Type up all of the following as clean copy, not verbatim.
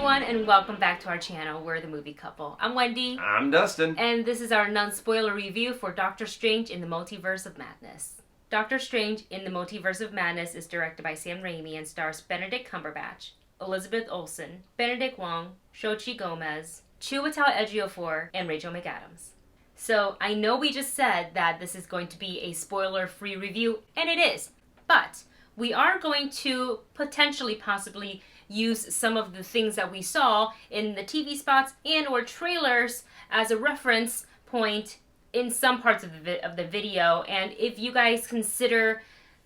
everyone, and welcome back to our channel, We're the Movie Couple. I'm Wendy. I'm Dustin. And this is our non-spoiler review for Doctor Strange in the Multiverse of Madness. Doctor Strange in the Multiverse of Madness is directed by Sam Raimi and stars Benedict Cumberbatch, Elizabeth Olsen, Benedict Wong, Xochitl Gomez, Chiwetel Ejiofor, and Rachel McAdams. So, I know we just said that this is going to be a spoiler-free review, and it is, but we are going to potentially, possibly use some of the things that we saw in the TV spots and or trailers as a reference point in some parts of the video. And if you guys consider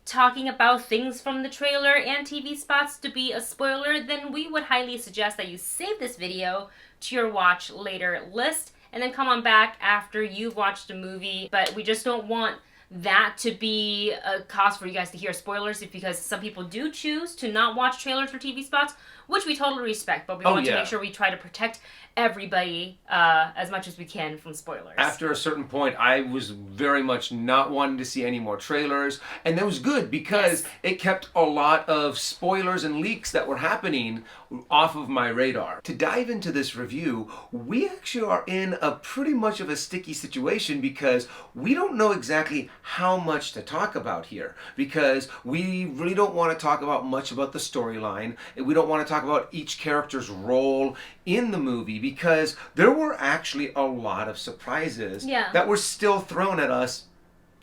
talking about things from the trailer and TV spots to be a spoiler, then we would highly suggest that you save this video to your watch later list and then come on back after you've watched the movie. But we just don't want that to be a cause for you guys to hear spoilers, because some people do choose to not watch trailers or TV spots, which we totally respect, but we want to make sure we try to protect everybody as much as we can from spoilers. After a certain point, I was very much not wanting to see any more trailers, and that was good because it kept a lot of spoilers and leaks that were happening off of my radar. To dive into this review, we actually are in a pretty much of a sticky situation because we don't know exactly how much to talk about here, because we really don't want to talk about much about the storyline. We don't want to talk about each character's role in the movie, because there were actually a lot of surprises that were still thrown at us,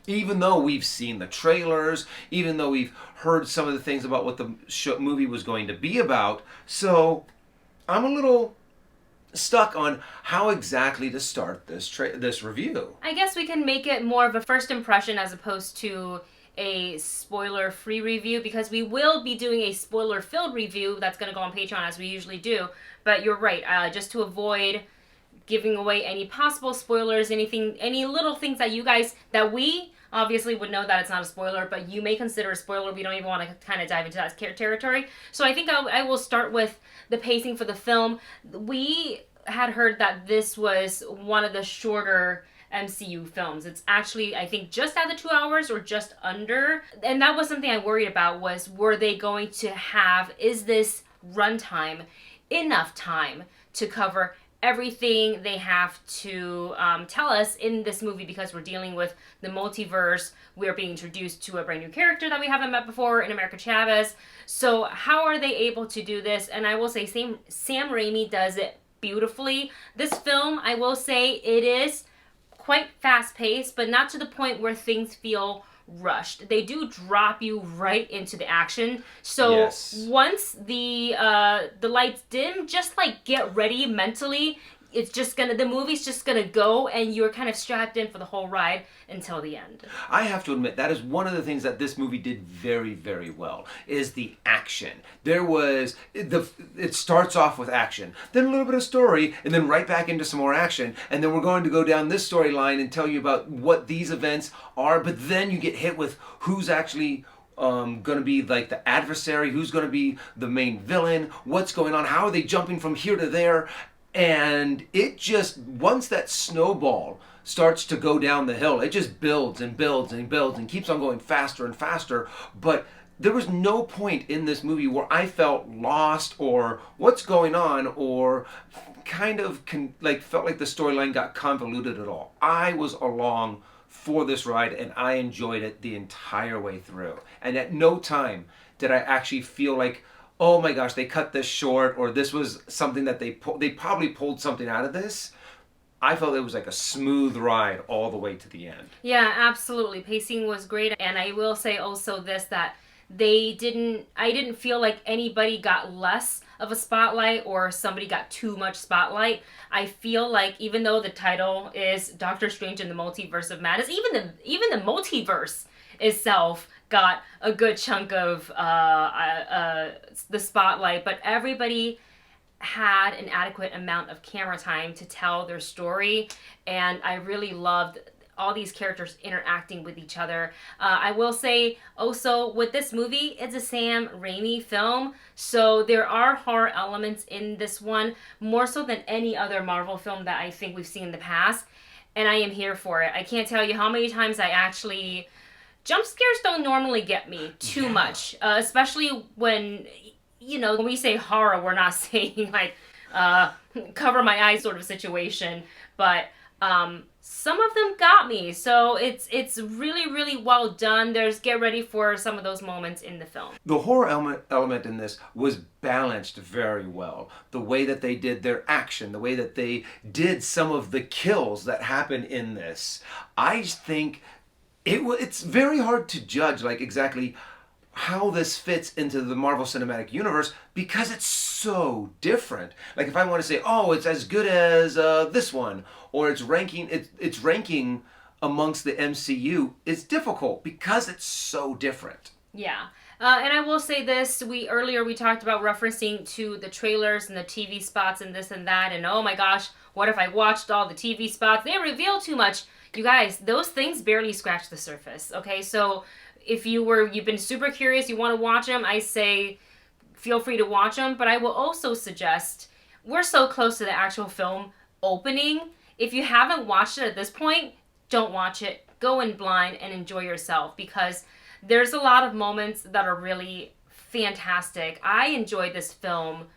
even though we've seen the trailers, even though we've heard some of the things about what the movie was going to be about. So I'm a little stuck on how exactly to start this review. I guess we can make it more of a first impression as opposed to a spoiler-free review, because we will be doing a spoiler-filled review that's going to go on Patreon as we usually do. But you're right, just to avoid giving away any possible spoilers, any little things that you guys, that we obviously would know that it's not a spoiler, but you may consider a spoiler. We don't even want to kind of dive into that territory. So I think I will start with the pacing for the film. We had heard that this was one of the shorter MCU films. It's actually, I think, just at the 2 hours or just under. And that was something I worried about, was were they going to have, is this runtime enough time to cover everything they have to tell us in this movie, because we're dealing with the multiverse. We're being introduced to a brand new character that we haven't met before in America Chavez. So how are they able to do this? And I will say Sam Raimi does it beautifully. This film, I will say, it is quite fast-paced, but not to the point where things feel rushed. They do drop you right into the action. So once the lights dim, just like get ready mentally. It's just the movie's just gonna go, and you're kind of strapped in for the whole ride until the end. I have to admit, that is one of the things that this movie did very, very well, is the action. There was, it starts off with action, then a little bit of story, and then right back into some more action, and then we're going to go down this storyline and tell you about what these events are, but then you get hit with who's actually going to be like the adversary, who's going to be the main villain, what's going on, how are they jumping from here to there. And it just, once that snowball starts to go down the hill, it just builds and builds and builds and keeps on going faster and faster. But there was no point in this movie where I felt lost or what's going on, or kind of felt like the storyline got convoluted at all. I was along for this ride, and I enjoyed it the entire way through. And at no time did I actually feel like, oh my gosh, they cut this short, or this was something that they probably pulled something out of this. I felt it was like a smooth ride all the way to the end. Yeah, absolutely. Pacing was great. And I will say also this, that I didn't feel like anybody got less of a spotlight or somebody got too much spotlight. I feel like, even though the title is Doctor Strange in the Multiverse of Madness, even the multiverse itself got a good chunk of the spotlight, but everybody had an adequate amount of camera time to tell their story, and I really loved all these characters interacting with each other. I will say also, with this movie, it's a Sam Raimi film, so there are horror elements in this one, more so than any other Marvel film that I think we've seen in the past, and I am here for it. I can't tell you how many times I actually... Jump scares don't normally get me too much, especially when you know, when we say horror, we're not saying like cover my eyes sort of situation, but some of them got me. So it's really, really well done. Get ready for some of those moments in the film. The horror element in this was balanced very well. The way that they did their action, the way that they did some of the kills that happen in this. I think it's very hard to judge like exactly how this fits into the Marvel Cinematic Universe because it's so different. Like if I want to say, oh, it's as good as this one, or it's ranking amongst the MCU, it's difficult because it's so different. Yeah. And I will say this, earlier we talked about referencing to the trailers and the TV spots and this and that, and oh my gosh, what if I watched all the TV spots? They reveal too much. You guys, those things barely scratch the surface, okay? So if you've been super curious, you want to watch them, I say feel free to watch them, but I will also suggest, we're so close to the actual film opening. If you haven't watched it at this point, don't watch it. Go in blind and enjoy yourself because there's a lot of moments that are really fantastic. I enjoyed this film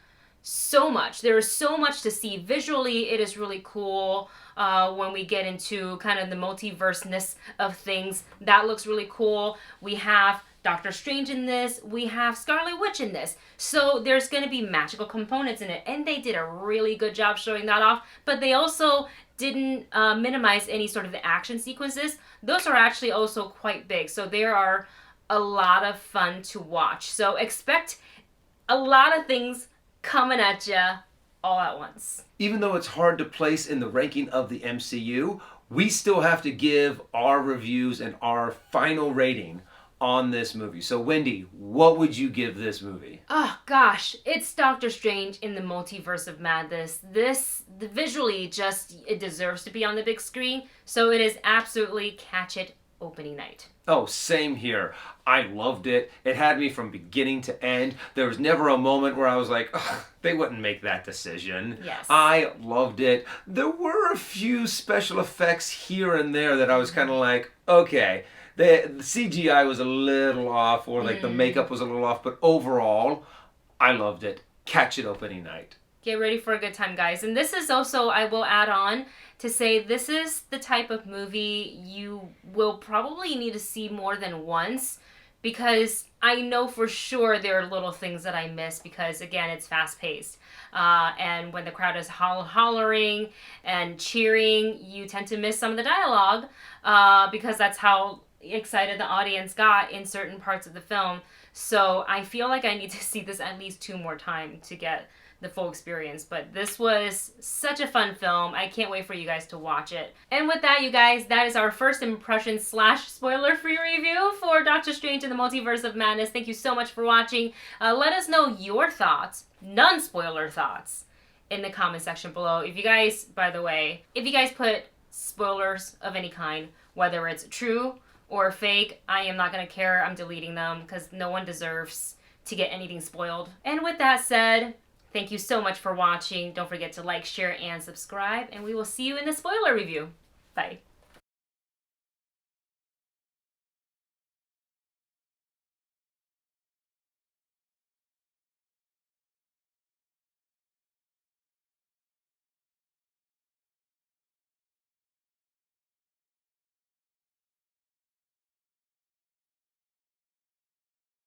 so much. There is so much to see. Visually, it is really cool. When we get into kind of the multiverse-ness of things, that looks really cool. We have Doctor Strange in this. We have Scarlet Witch in this. So there's going to be magical components in it. And they did a really good job showing that off. But they also didn't minimize any sort of the action sequences. Those are actually also quite big. So there are a lot of fun to watch. So expect a lot of things coming at you all at once. Even though it's hard to place in the ranking of the MCU, we still have to give our reviews and our final rating on this movie. So Wendy, what would you give this movie? Oh gosh, it's Doctor Strange in the Multiverse of Madness. Visually it deserves to be on the big screen. So it is absolutely catch it opening night. Oh, same here. I loved it. It had me from beginning to end. There was never a moment where I was like, they wouldn't make that decision. Yes. I loved it. There were a few special effects here and there that I was kind of like, okay, the CGI was a little off, or like the makeup was a little off, but overall, I loved it. Catch it opening night. Get ready for a good time, guys. And this is also, I will add on to say, this is the type of movie you will probably need to see more than once, because I know for sure there are little things that I miss because, again, it's fast-paced. And when the crowd is hollering and cheering, you tend to miss some of the dialogue because that's how excited the audience got in certain parts of the film. So I feel like I need to see this at least 2 more times to get the full experience. But this was such a fun film. I can't wait for you guys to watch it. And with that, you guys, that is our first impression / spoiler-free review for Doctor Strange in the Multiverse of Madness. Thank you so much for watching. Let us know your thoughts, non-spoiler thoughts, in the comment section below. If you guys, by the way, if you guys put spoilers of any kind, whether it's true or fake, I am not going to care. I'm deleting them because no one deserves to get anything spoiled. And with that said, thank you so much for watching. Don't forget to like, share, and subscribe, and we will see you in the spoiler review. Bye.